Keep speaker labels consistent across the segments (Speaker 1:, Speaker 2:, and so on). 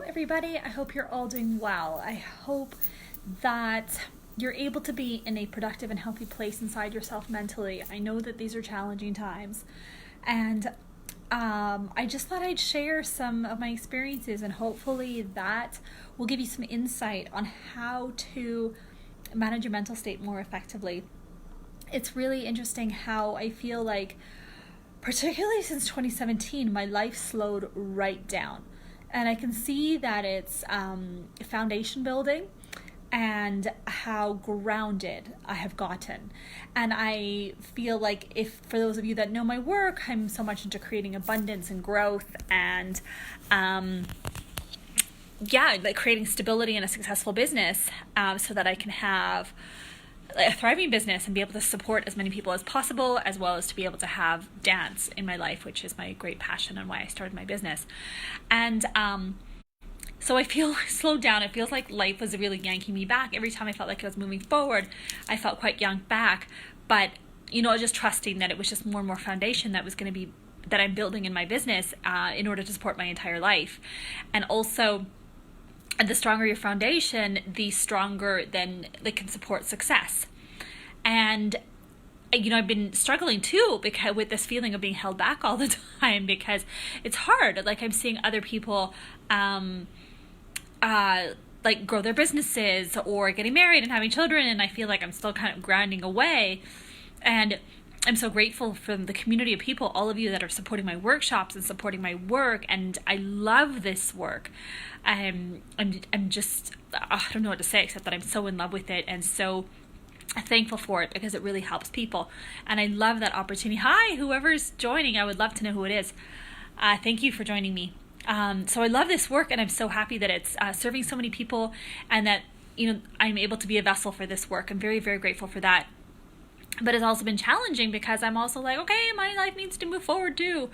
Speaker 1: everybody. I hope you're all doing well. I hope that you're able to be in a productive and healthy place inside yourself mentally. I know that these are challenging times, and I just thought I'd share some of my experiences, and hopefully that will give you some insight on how to manage your mental state more effectively. It's really interesting how I feel like, particularly since 2017, my life slowed right down. And I can see that it's foundation building and how grounded I have gotten. And I feel like, if for those of you that know my work, I'm so much into creating abundance and growth and like creating stability in a successful business so that I can have a thriving business and be able to support as many people as possible, as well as to be able to have dance in my life, which is my great passion and why I started my business. And so I feel slowed down. It feels like life was really yanking me back. Every time I felt like I was moving forward, I felt quite yanked back. But, just trusting that it was just more and more foundation that I'm building in my business in order to support my entire life. And also, the stronger your foundation, the stronger then they can support success. And I've been struggling too because with this feeling of being held back all the time, because it's hard. Like, I'm seeing other people grow their businesses or getting married and having children, and I feel like I'm still kind of grinding away. And I'm so grateful for the community of people, all of you that are supporting my workshops and supporting my work, and I love this work. I'm just, I don't know what to say except that I'm so in love with it and so thankful for it, because it really helps people. And I love that opportunity. Hi, whoever's joining, I would love to know who it is. Thank you for joining me. So I love this work, and I'm so happy that it's serving so many people, and that I'm able to be a vessel for this work. I'm very, very grateful for that. But it's also been challenging because I'm also like, okay, my life needs to move forward too.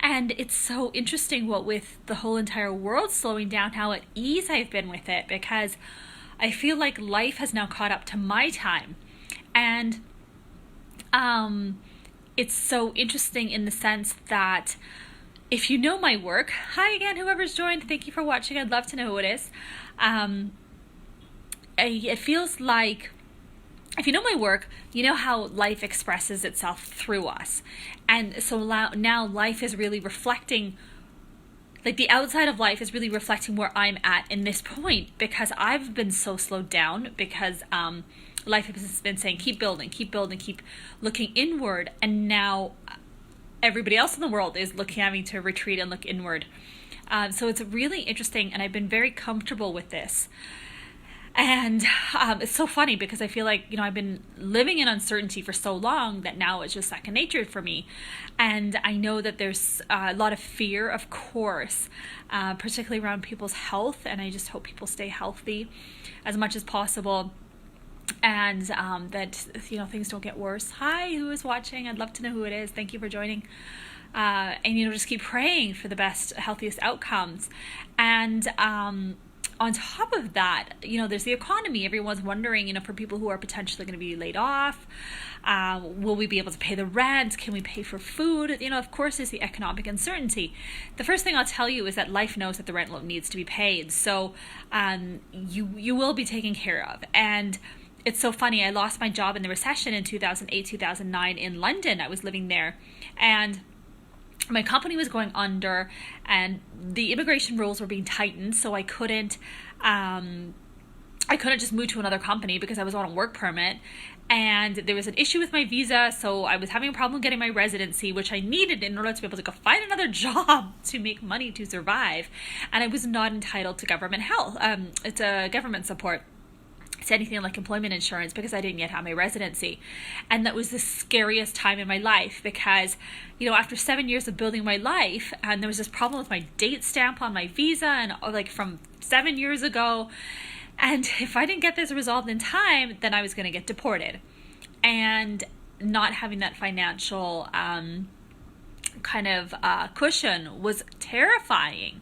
Speaker 1: And it's so interesting what with the whole entire world slowing down, how at ease I've been with it, because I feel like life has now caught up to my time. And it's so interesting in the sense that if you know my work, hi again, whoever's joined, thank you for watching. I'd love to know who it is. It feels like, if you know my work, you know how life expresses itself through us. And so now life is really reflecting, like the outside of life is really reflecting where I'm at in this point, because I've been so slowed down, because life has been saying, keep building, keep looking inward. And now everybody else in the world is having to retreat and look inward. So it's really interesting, and I've been very comfortable with this. And it's so funny because I feel like, I've been living in uncertainty for so long that now it's just second nature for me. And I know that there's a lot of fear, of course, particularly around people's health. And I just hope people stay healthy as much as possible. And that, things don't get worse. Hi, who is watching? I'd love to know who it is. Thank you for joining. And, just keep praying for the best, healthiest outcomes. And, on top of that, there's the economy. Everyone's wondering, for people who are potentially going to be laid off, will we be able to pay the rent? Can we pay for food? Of course, there's the economic uncertainty. The first thing I'll tell you is that life knows that the rent needs to be paid. So you will be taken care of. And it's so funny. I lost my job in the recession in 2008, 2009 in London. I was living there. And my company was going under, and the immigration rules were being tightened, so I couldn't just move to another company because I was on a work permit, and there was an issue with my visa, so I was having a problem getting my residency, which I needed in order to be able to go find another job to make money to survive, and I was not entitled to government health. It's a government support. It's anything like employment insurance, because I didn't yet have my residency. And that was the scariest time in my life, because, after 7 years of building my life, and there was this problem with my date stamp on my visa, and like from 7 years ago. And if I didn't get this resolved in time, then I was going to get deported. And not having that financial cushion was terrifying.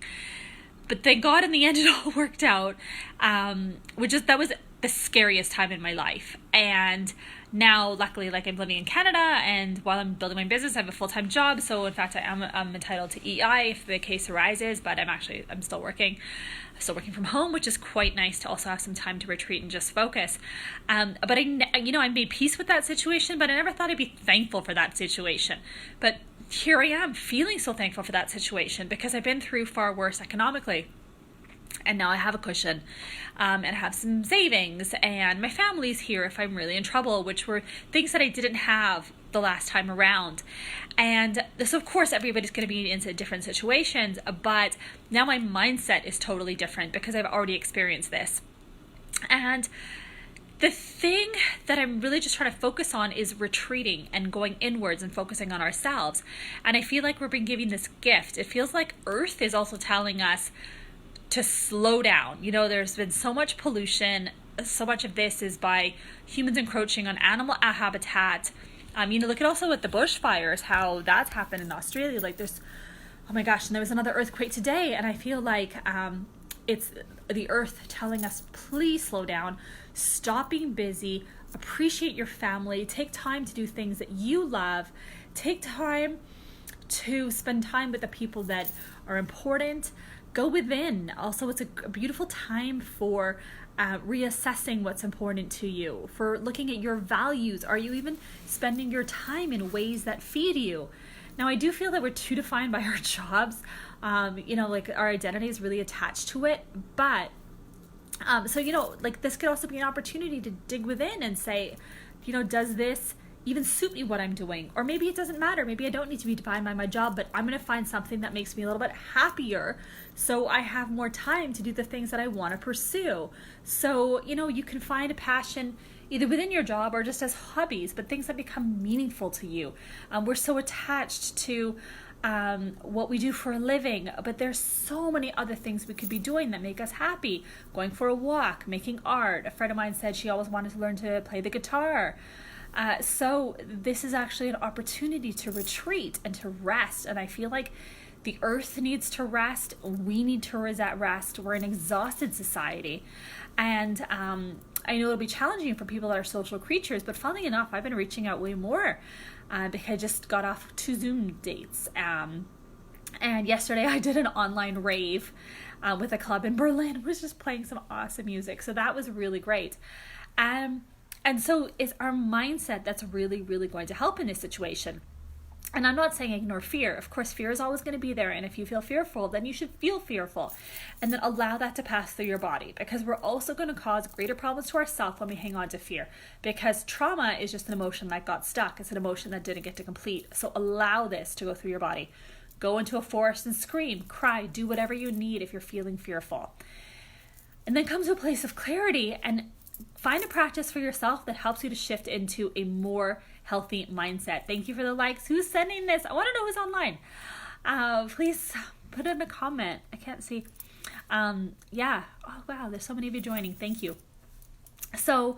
Speaker 1: But thank God in the end it all worked out. That was the scariest time in my life. And now, luckily, like I'm living in Canada, and while I'm building my business, I have a full-time job. So in fact, I'm entitled to EI if the case arises, but I'm still working from home, which is quite nice to also have some time to retreat and just focus. But I made peace with that situation, but I never thought I'd be thankful for that situation. But here I am feeling so thankful for that situation because I've been through far worse economically. And now I have a cushion, and I have some savings, and my family's here if I'm really in trouble, which were things that I didn't have the last time around. And so of course everybody's going to be into different situations, but now my mindset is totally different because I've already experienced this. And the thing that I'm really just trying to focus on is retreating and going inwards and focusing on ourselves. And I feel like we're being given this gift. It feels like Earth is also telling us to slow down. There's been so much pollution. So much of this is by humans encroaching on animal habitat. Look at also at the bushfires, how that's happened in Australia. Like oh my gosh, and there was another earthquake today. And I feel like it's the earth telling us, please slow down, stop being busy, appreciate your family, take time to do things that you love, take time to spend time with the people that are important. Go within. Also, it's a beautiful time for reassessing what's important to you, for looking at your values. Are you even spending your time in ways that feed you? Now, I do feel that we're too defined by our jobs. Like our identity is really attached to it. But, this could also be an opportunity to dig within and say, does this even suit me what I'm doing? Or maybe it doesn't matter. Maybe I don't need to be defined by my job, but I'm going to find something that makes me a little bit happier so I have more time to do the things that I want to pursue. So, you can find a passion either within your job or just as hobbies, but things that become meaningful to you. We're so attached to what we do for a living, but there's so many other things we could be doing that make us happy. Going for a walk, making art. A friend of mine said she always wanted to learn to play the guitar. So this is actually an opportunity to retreat and to rest. And I feel like the earth needs to rest. We need to rest. We're an exhausted society. And I know it'll be challenging for people that are social creatures, but funnily enough, I've been reaching out way more because I just got off 2 Zoom dates. And yesterday I did an online rave with a club in Berlin. It was just playing some awesome music. So that was really great. And so it's our mindset that's really, really going to help in this situation. And I'm not saying ignore fear. Of course, fear is always going to be there. And if you feel fearful, then you should feel fearful. And then allow that to pass through your body. Because we're also going to cause greater problems to ourselves when we hang on to fear. Because trauma is just an emotion that got stuck. It's an emotion that didn't get to complete. So allow this to go through your body. Go into a forest and scream, cry, do whatever you need if you're feeling fearful. And then come to a place of clarity and find a practice for yourself that helps you to shift into a more healthy mindset. Thank you for the likes. Who's sending this? I want to know who's online. Please put in a comment. I can't see. Yeah. Oh, wow. There's so many of you joining. Thank you. So,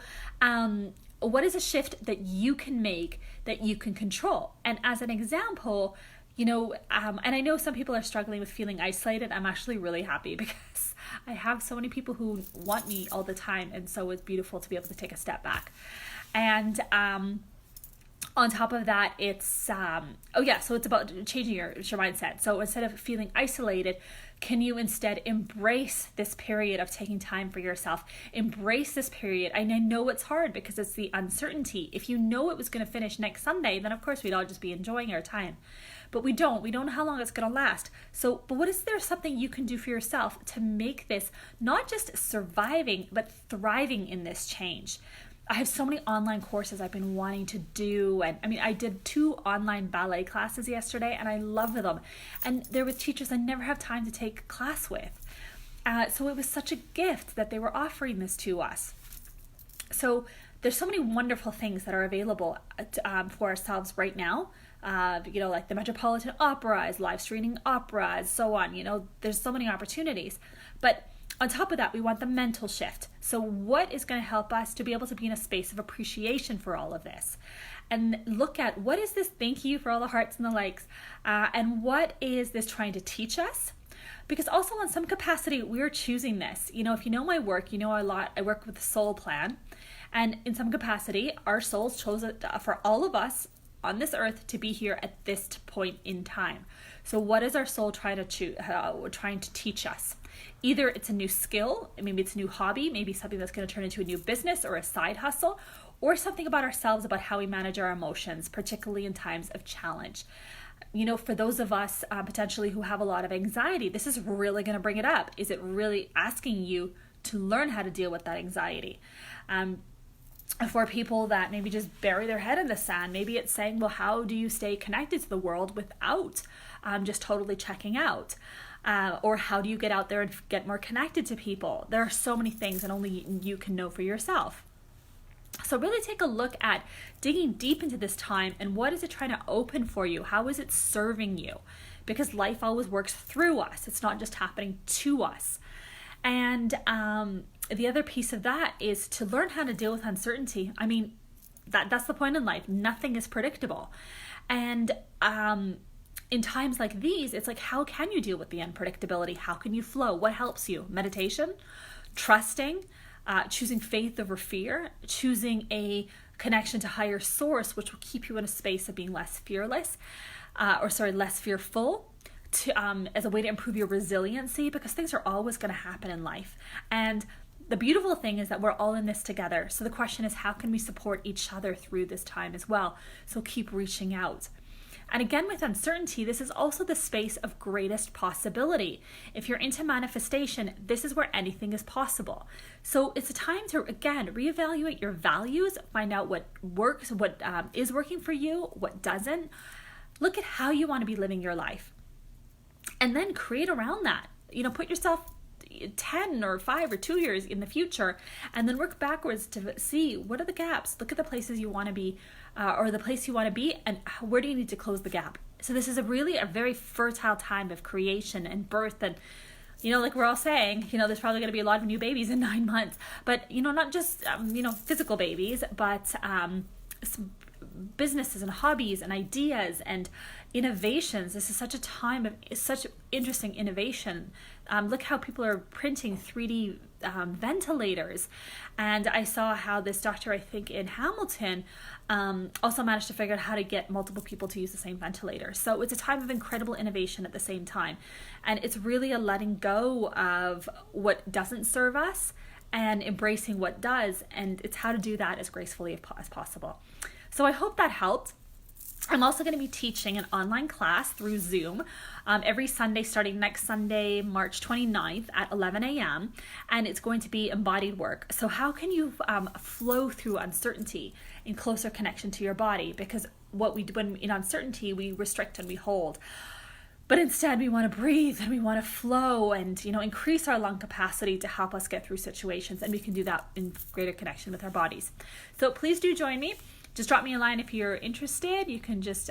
Speaker 1: what is a shift that you can make that you can control? And as an example, and I know some people are struggling with feeling isolated. I'm actually really happy because I have so many people who want me all the time. And so it's beautiful to be able to take a step back. And on top of that, it's, so it's about changing your mindset. So instead of feeling isolated, can you instead embrace this period of taking time for yourself? Embrace this period. And I know it's hard because it's the uncertainty. If you know it was going to finish next Sunday, then of course we'd all just be enjoying our time. But we don't know how long it's going to last. So, but what is there something you can do for yourself to make this not just surviving, but thriving in this change? I have so many online courses I've been wanting to do. And I did 2 online ballet classes yesterday and I love them. And they're with teachers I never have time to take class with. So it was such a gift that they were offering this to us. So there's so many wonderful things that are available for ourselves right now. Like the Metropolitan Opera is live streaming operas, so on. There's so many opportunities. But on top of that, we want the mental shift. So what is going to help us to be able to be in a space of appreciation for all of this? And look at what is this, thank you for all the hearts and the likes, and what is this trying to teach us? Because also in some capacity, we're choosing this. If you know my work, you know I work with the soul plan. And in some capacity, our souls chose it for all of us on this earth to be here at this point in time. So what is our soul trying to teach us? Either it's a new skill, maybe it's a new hobby, maybe something that's going to turn into a new business or a side hustle, or something about ourselves, about how we manage our emotions, particularly in times of challenge. For those of us potentially who have a lot of anxiety, this is really going to bring it up. Is it really asking you to learn how to deal with that anxiety? For people that maybe just bury their head in the sand, maybe it's saying, well, how do you stay connected to the world without just totally checking out? Or how do you get out there and get more connected to people? There are so many things that only you can know for yourself. So really take a look at digging deep into this time and what is it trying to open for you? How is it serving you? Because life always works through us. It's not just happening to us. And the other piece of that is to learn how to deal with uncertainty. I mean, that's the point in life. Nothing is predictable. And in times like these, it's like, how can you deal with the unpredictability? How can you flow? What helps you? Meditation, trusting, choosing faith over fear, choosing a connection to higher source, which will keep you in a space of being less fearless, less fearful, as a way to improve your resiliency, because things are always going to happen in life. And the beautiful thing is that we're all in this together. So the question is, how can we support each other through this time as well? So keep reaching out. And again, with uncertainty, this is also the space of greatest possibility. If you're into manifestation, this is where anything is possible. So it's a time to, again, reevaluate your values, find out what works, what is working for you, what doesn't. Look at how you want to be living your life. And then create around that. Put yourself 10 or 5 or 2 years in the future, and then work backwards to see what are the gaps. Look at the places you want to be, or the place you want to be, and where do you need to close the gap. So this is a very fertile time of creation and birth. And like we're all saying, there's probably going to be a lot of new babies in 9 months, but not just physical babies, but businesses and hobbies and ideas and innovations. This is such a time of such interesting innovation. Look how people are printing 3D ventilators. And I saw how this doctor, I think in Hamilton, also managed to figure out how to get multiple people to use the same ventilator. So it's a time of incredible innovation at the same time. And it's really a letting go of what doesn't serve us and embracing what does. And it's how to do that as gracefully as possible. So I hope that helped. I'm also going to be teaching an online class through Zoom every Sunday, starting next Sunday, March 29th at 11 a.m. And it's going to be embodied work. So how can you flow through uncertainty in closer connection to your body? Because when in uncertainty, we restrict and we hold. But instead, we want to breathe and we want to flow and, increase our lung capacity to help us get through situations. And we can do that in greater connection with our bodies. So please do join me. Just drop me a line if you're interested. You can just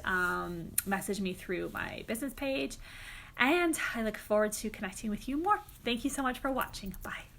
Speaker 1: message me through my business page. And I look forward to connecting with you more. Thank you so much for watching. Bye.